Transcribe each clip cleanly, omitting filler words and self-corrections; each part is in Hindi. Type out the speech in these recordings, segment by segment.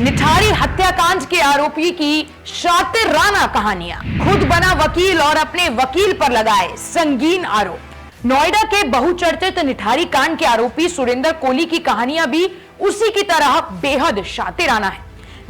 निठारी हत्याकांड के आरोपी की शातिराना कहानियां, खुद बना वकील और अपने वकील पर लगाए संगीन आरोप। नोएडा के बहुचर्चित निठारी कांड के आरोपी सुरेंद्र कोली की कहानियां भी उसी की तरह बेहद शातिराना है।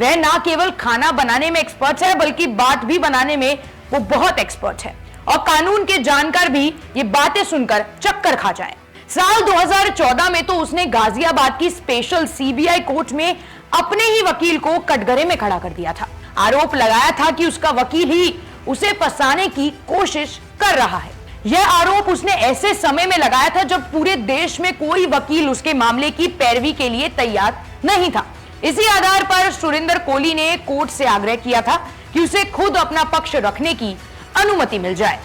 वह न केवल खाना बनाने में एक्सपर्ट है बल्कि बात भी बनाने में वो बहुत एक्सपर्ट है और कानून के जानकार भी ये बातें सुनकर चक्कर खा जाए। साल 2014 में तो उसने गाजियाबाद की स्पेशल सीबीआई कोर्ट में अपने ही वकील को कटघरे में खड़ा कर दिया था। आरोप लगाया था कि उसका वकील ही उसे फंसाने की कोशिश कर रहा है। यह आरोप उसने ऐसे समय में लगाया था जब पूरे देश में कोई वकील उसके मामले की पैरवी के लिए तैयार नहीं था। इसी आधार पर सुरेंद्र कोली ने कोर्ट से आग्रह किया था कि उसे खुद अपना पक्ष रखने की अनुमति मिल जाए।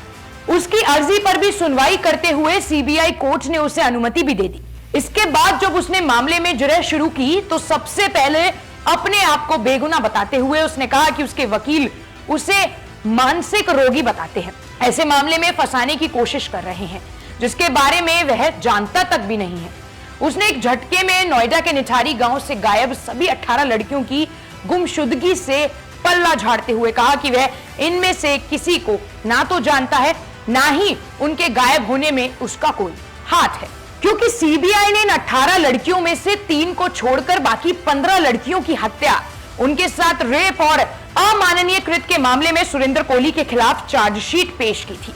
उसकी अर्जी पर भी सुनवाई करते हुए सीबीआई कोर्ट ने उसे अनुमति भी दे दी। इसके बाद जब उसने मामले में जुर्ह शुरू की तो सबसे पहले अपने आप को बेगुनाह बताते हुए उसने कहा कि उसके वकील उसे मानसिक रोगी बताते हैं, ऐसे मामले में फंसाने की कोशिश कर रहे हैं जिसके बारे में वह जानता तक भी नहीं है। उसने एक झटके में नोएडा के निठारी गांव से गायब सभी 18 लड़कियों की गुमशुदगी से पल्ला झाड़ते हुए कहा कि वह इनमें से किसी को ना तो जानता है ना ही उनके गायब होने में उसका कोई हाथ है, क्योंकि सीबीआई ने इन 18 लड़कियों में से 3 को छोड़कर बाकी 15 लड़कियों की हत्या, उनके साथ रेप और अमाननीय कृत्य के मामले में सुरेंद्र कोली के खिलाफ चार्जशीट पेश की थी।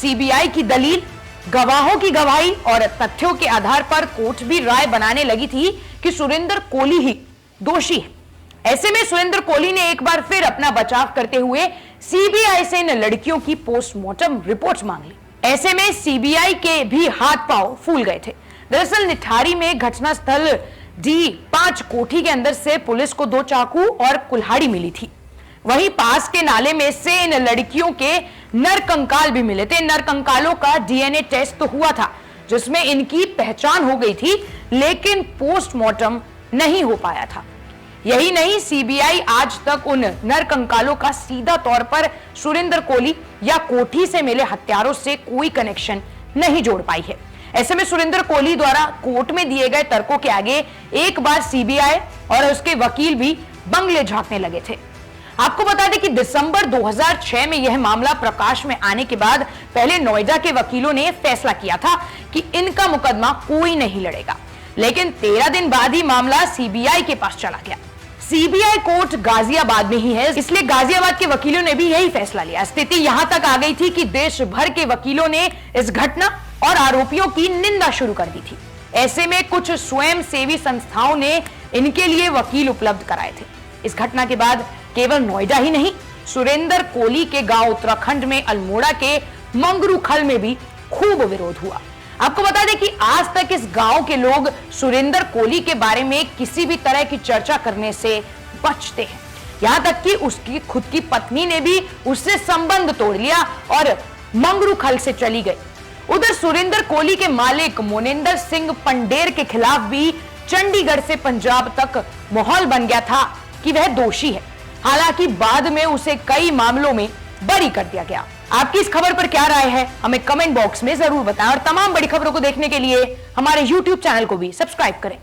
सीबीआई की दलील, गवाहों की गवाही और तथ्यों के आधार पर कोर्ट भी राय बनाने लगी थी कि सुरेंद्र कोली ही दोषी है। ऐसे में सुरेंद्र कोली ने एक बार फिर अपना बचाव करते हुए सीबीआई से इन लड़कियों की पोस्टमार्टम रिपोर्ट मांग ली। ऐसे में सीबीआई के भी हाथ पांव फूल गए थे। दरअसल निठारी में घटनास्थल D5 कोठी के अंदर से पुलिस को 2 चाकू और कुल्हाड़ी मिली थी। वहीं पास के नाले में से इन लड़कियों के नरकंकाल भी मिले थे। नरकंकालों का डीएनए टेस्ट तो हुआ था जिसमें इनकी पहचान हो गई थी, लेकिन पोस्टमार्टम नहीं हो पाया था। यही नहीं, सीबीआई आज तक उन नरकंकालों का सीधा तौर पर सुरेंद्र कोली या कोठी से मिले हत्यारों से कोई कनेक्शन नहीं जोड़ पाई है। ऐसे में सुरेंद्र कोली द्वारा कोर्ट में दिए गए तर्कों के आगे एक बार सीबीआई और उसके वकील भी बंगले झांकने लगे थे। आपको बता दें कि दिसंबर 2006 में यह मामला प्रकाश में आने के बाद पहले नोएडा के वकीलों ने फैसला किया था कि इनका मुकदमा कोई नहीं लड़ेगा, लेकिन 13 दिन बाद ही मामला सीबीआई के पास चला गया। सीबीआई कोर्ट गाजियाबाद में ही है, इसलिए गाजियाबाद के वकीलों ने भी यही फैसला लिया। स्थिति यहां तक आ गई थी कि देश भर के वकीलों ने इस घटना और आरोपियों की निंदा शुरू कर दी थी। ऐसे में कुछ स्वयंसेवी संस्थाओं ने इनके लिए वकील उपलब्ध कराए थे। इस घटना के बाद केवल नोएडा ही नहीं, सुरेंद्र कोली के गांव उत्तराखंड में अल्मोड़ा के मंगरूखल में भी खूब विरोध हुआ। आपको बता दें कि आज तक इस गांव के लोग सुरेंद्र कोली के बारे में किसी भी तरह की चर्चा करने से बचते हैं। यहां तक कि उसकी खुद की पत्नी ने भी उससे संबंध तोड़ लिया और मंगरूखल से चली गई। उधर सुरेंद्र कोली के मालिक मोनिंदर सिंह पंडेर के खिलाफ भी चंडीगढ़ से पंजाब तक माहौल बन गया था कि वह दोषी है। हालांकि बाद में उसे कई मामलों में बरी कर दिया गया। आपकी इस खबर पर क्या राय है, हमें कमेंट बॉक्स में जरूर बताएं और तमाम बड़ी खबरों को देखने के लिए हमारे YouTube चैनल को भी सब्सक्राइब करें।